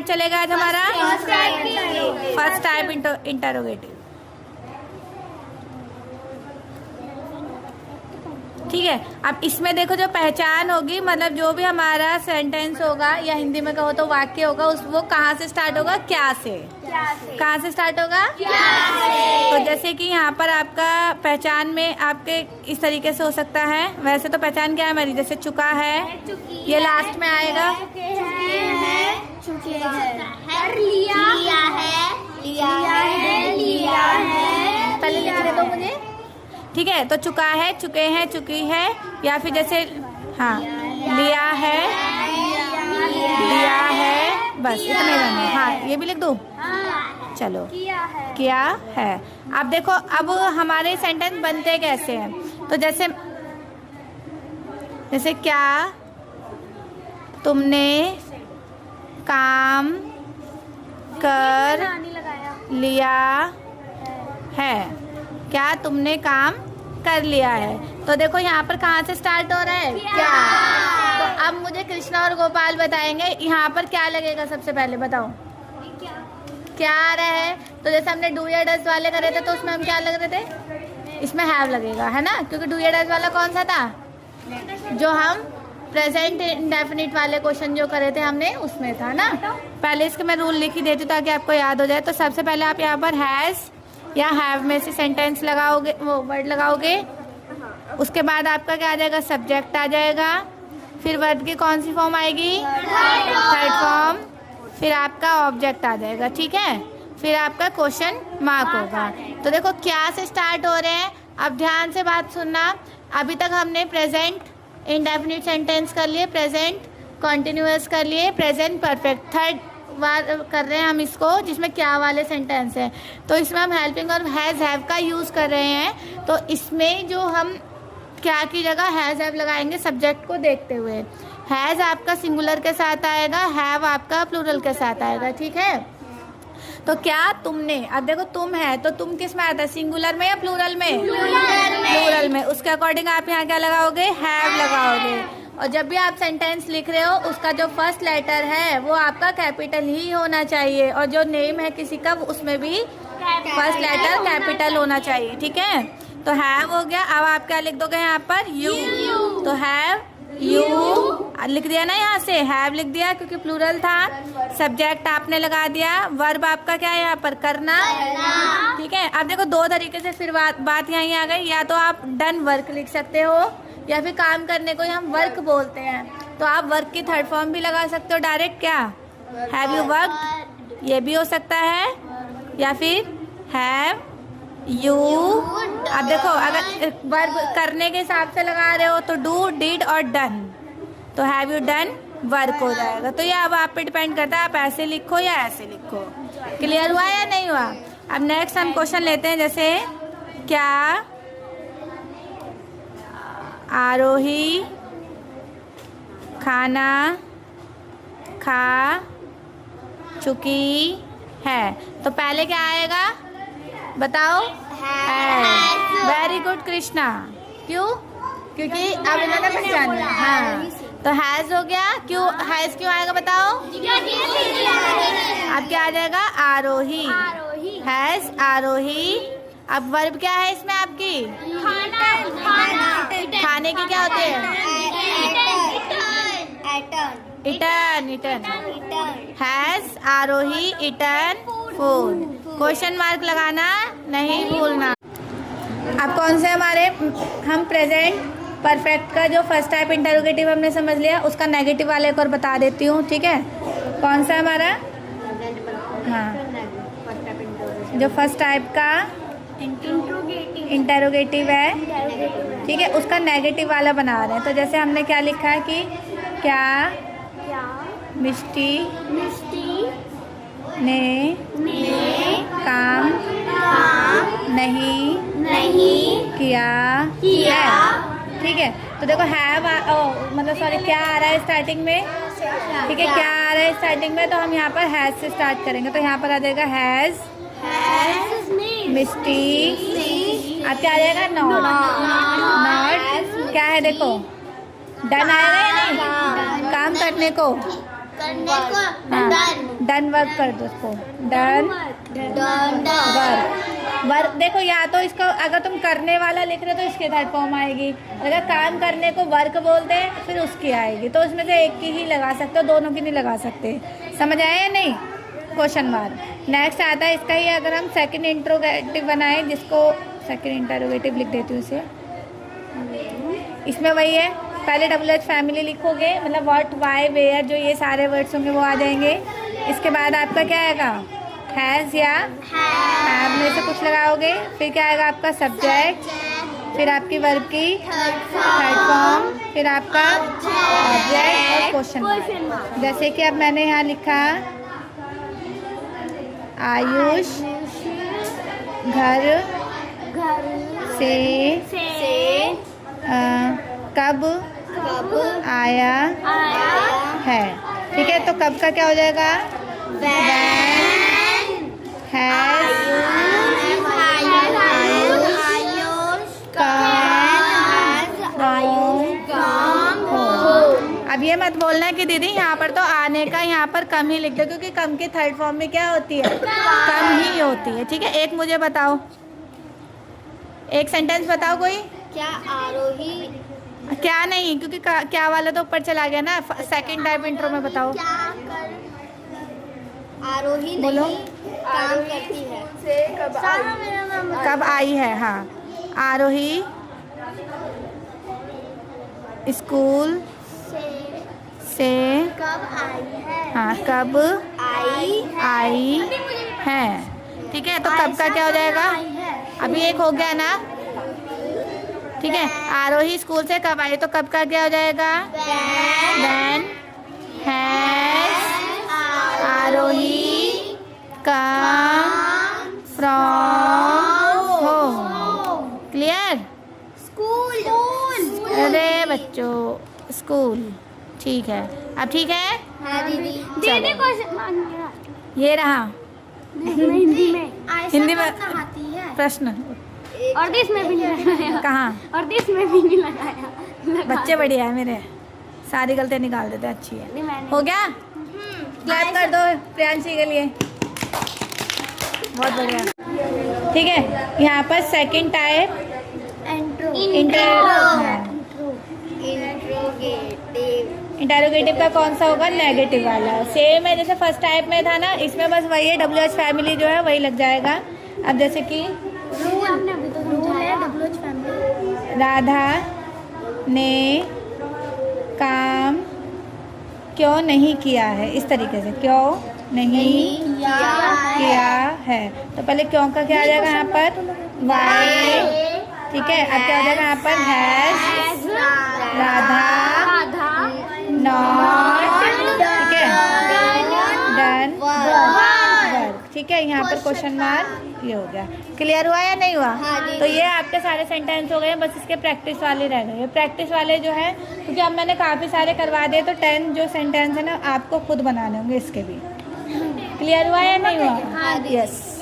चलेगा आज हमारा फर्स्ट टाइप इंटरोगेटिव। ठीक है, अब इसमें देखो जो पहचान होगी, मतलब जो भी हमारा सेंटेंस होगा या हिंदी में कहो तो वाक्य होगा, उस वो कहाँ से स्टार्ट होगा? क्या से। कहाँ से स्टार्ट होगा? क्या से। तो जैसे कि यहाँ पर आपका पहचान में आपके इस तरीके से हो सकता है। वैसे तो पहचान क्या है हमारी? जैसे चुका है, ये लास्ट में आएगा। पहले लिख दे दो मुझे। ठीक है, तो चुका है, चुके हैं, चुकी है, या फिर जैसे हाँ लिया है, दिया है, बस इतने रहने। हाँ ये भी लिख दूँ? चलो, किया है। अब देखो अब हमारे सेंटेंस बनते कैसे हैं। तो जैसे क्या तुमने काम कर लिया है। क्या तुमने काम कर लिया है। तो देखो यहाँ पर कहाँ से स्टार्ट हो रहा है? क्या। तो अब मुझे कृष्णा और गोपाल बताएंगे यहाँ पर क्या लगेगा। सबसे पहले बताओ क्या आ रहा है। तो जैसे हमने डू या डज वाले करे थे तो उसमें हम क्या लग रहे थे? इसमें हैव लगेगा, है ना, क्योंकि डू या डज वाला कौन सा था? जो हम प्रेजेंट इंडेफिनिट वाले क्वेश्चन जो करे थे हमने उसमें था ना। पहले इसके मैं रूल लिख ही देती हूँ ताकि आपको याद हो जाए। तो सबसे पहले आप यहाँ पर हैज़ या हैव में से सेंटेंस लगाओगे, वो वर्ड लगाओगे। उसके बाद आपका क्या आ जाएगा? सब्जेक्ट आ जाएगा। फिर वर्ड की कौन सी फॉर्म आएगी? Third form. फिर आपका ऑब्जेक्ट आ जाएगा। ठीक है, फिर आपका क्वेश्चन मार्क होगा। तो देखो क्या से स्टार्ट हो रहे हैं। अब ध्यान से बात सुनना। अभी तक हमने प्रेजेंट इंडेफिनिट सेंटेंस कर लिए, प्रेजेंट कॉन्टिन्यूअस कर लिए, प्रेजेंट परफेक्ट थर्ड बार कर रहे हैं हम इसको, जिसमें क्या वाले सेंटेंस है। तो इसमें हम हेल्पिंग और हैज़ हैव का यूज़ कर रहे हैं। तो इसमें जो हम क्या की जगह हैज़ हैव लगाएंगे सब्जेक्ट को देखते हुए। हैज़ आपका सिंगुलर के साथ आएगा, हैव आपका प्लूरल के साथ आएगा। ठीक है, तो क्या तुमने, अब देखो तुम है तो तुम किस में आता है? सिंगुलर में या प्लूरल में? प्लूरल में। उसके अकॉर्डिंग आप यहाँ क्या लगाओगे? हैव लगाओगे। और जब भी आप सेंटेंस लिख रहे हो उसका जो फर्स्ट लेटर है वो आपका कैपिटल ही होना चाहिए, और जो नेम है किसी का उसमें भी फर्स्ट लेटर कैपिटल होना चाहिए। ठीक है, तो हैव हो गया। अब आप क्या लिख दोगे यहाँ पर? यू। तो हैव यू लिख दिया ना, यहाँ से हैव लिख दिया क्योंकि प्लूरल था। सब्जेक्ट आपने लगा दिया। वर्ब आपका क्या है यहाँ पर? करना। ठीक है, अब देखो दो तरीके से फिर बात यहाँ आ गई। या तो आप डन वर्क लिख सकते हो, या फिर काम करने को हम वर्क बोलते हैं। तो आप वर्क की थर्ड फॉर्म भी लगा सकते हो डायरेक्ट। क्या? हैव यू वर्कड, ये भी हो सकता है। या फिर हैव यू। अब देखो अगर वर्ब करने के हिसाब से लगा रहे हो तो डू, डिड और डन, तो हैव यू डन वर्क हो जाएगा। तो ये अब आप पे डिपेंड करता है आप ऐसे लिखो या ऐसे लिखो। क्लियर हुआ या नहीं हुआ? अब नेक्स्ट हम क्वेश्चन लेते हैं। जैसे क्या आरोही खाना खा चुकी है। तो पहले क्या आएगा बताओ? Very good Krishna. क्यों? क्योंकि अब इन्होंने पहचान लिया। हाँ, तो हैज हो गया। क्यों हैज क्यों आएगा बताओ? अब क्या आ जाएगा? आरोही। हैज आरोही। अब वर्ब क्या है इसमें आपकी? खाने की क्या होती है? Eaten. Eaten. Has Arohi eaten food. Question mark लगाना नहीं भूलना। अब कौन से हमारे हम प्रेजेंट परफेक्ट का जो फर्स्ट टाइप इंटरोगेटिव हमने समझ लिया, उसका नेगेटिव वाले एक और बता देती हूँ। ठीक है, कौन सा हमारा? हाँ, जो फर्स्ट टाइप का इंटरोगेटिव है, ठीक है, उसका नेगेटिव वाला बना रहे हैं। तो जैसे हमने क्या लिखा है कि क्या मिष्टी ने काम नहीं किया है। ठीक है, तो देखो हैव मतलब सॉरी क्या आ रहा है स्टार्टिंग में? ठीक है, क्या आ रहा है स्टार्टिंग में? तो हम यहाँ पर हैज से स्टार्ट करेंगे। तो यहाँ पर आ जाएगा हैज मिस्टी। अब क्या आ जाएगा? नॉट। क्या है देखो? डन आएगा या नहीं? काम करने को करने को हाँ, डन वर्क कर दो उसको, डन वर्क। वर्क देखो, या तो इसको अगर तुम करने वाला लिख रहे हो तो इसके थर्ड फॉर्म आएगी, अगर काम करने को वर्क बोलते हैं फिर उसकी आएगी। तो उसमें से एक की ही लगा सकते हो, दोनों की नहीं लगा सकते। समझ आया या नहीं? Question mark. नेक्स्ट आता है इसका ही, अगर हम सेकंड इंट्रोगेटिव बनाए, जिसको सेकंड इंटरोगेटिव लिख देती हूँ इसे। इसमें वही है, पहले WH फैमिली लिखोगे, मतलब व्हाट, वाई, वेयर, जो ये सारे वर्ड्स होंगे वो आ जाएंगे। इसके बाद आपका क्या आएगा? हैज़ या हैव में से कुछ लगाओगे। फिर क्या आएगा आपका? सब्जेक्ट, फिर आपकी वर्ब की थर्ड फॉर्म, फिर आपका ऑब्जेक्ट और क्वेश्चन मार्क। जैसे कि अब मैंने यहाँ लिखा आयुष घर से कब आया है। ठीक है, तो कब का क्या हो जाएगा? अब ये मत बोलना है कि दीदी यहाँ पर तो आने का यहाँ पर कम ही लिख दो, क्योंकि कम की थर्ड फॉर्म में क्या होती है? कम ही होती है। ठीक है, एक मुझे बताओ, एक सेंटेंस बताओ कोई। क्या आरोही? क्या नहीं, क्योंकि क्या वाला तो ऊपर चला गया ना। सेकंड टाइप इंट्रो में बताओ। क्या कर आरोही बोलो। नहीं काम करती है। से कब आई है? हाँ, आरोही स्कूल से कब आई है? हाँ, कब आई है। ठीक है, तो कब का क्या हो जाएगा? अभी एक हो गया ना। ठीक है, आरोही स्कूल से कब आई, तो कब का क्या हो जाएगा? When has Arohi come from home। Clear? School. अरे बच्चों, स्कूल। ठीक है, अब ठीक है। हाँ दीदी। ये रहा हिंदी में हिंदी में आती है प्रश्न। और देश में भी नहीं लगाया। कहाँ? और देश में भी नहीं लगाया। बच्चे बढ़िया है मेरे, सारी गलतियाँ निकाल देते, अच्छी है। हो गया? क्लैप कर दो प्रियांशी के लिए, बहुत बढ़िया। ठीक है, यहाँ पर सेकंड टाइप इंटरोगेटिव का कौन सा होगा? नेगेटिव वाला। सेम है जैसे फर्स्ट टाइप में था ना, इसमें बस वही है, WH फैमिली जो है वही लग जाएगा। अब जैसे कि राधा ने काम क्यों नहीं किया है, इस तरीके से, क्यों नहीं किया है। तो पहले क्यों का क्या आ जाएगा यहाँ पर? वाई। ठीक है, अब क्या हो जाएगा यहाँ पर? Has Radha not. ठीक है, डन वर्क। ठीक है, यहाँ पर क्वेश्चन मार्क ये हो गया। क्लियर हुआ या नहीं हुआ? तो ये आपके सारे सेंटेंस हो गए, बस इसके प्रैक्टिस वाले रह गए। प्रैक्टिस वाले जो है, क्योंकि अब मैंने काफ़ी सारे करवा दिए, तो 10 जो सेंटेंस है ना आपको खुद बनाने होंगे इसके भी। क्लियर हुआ या नहीं हुआ? यस।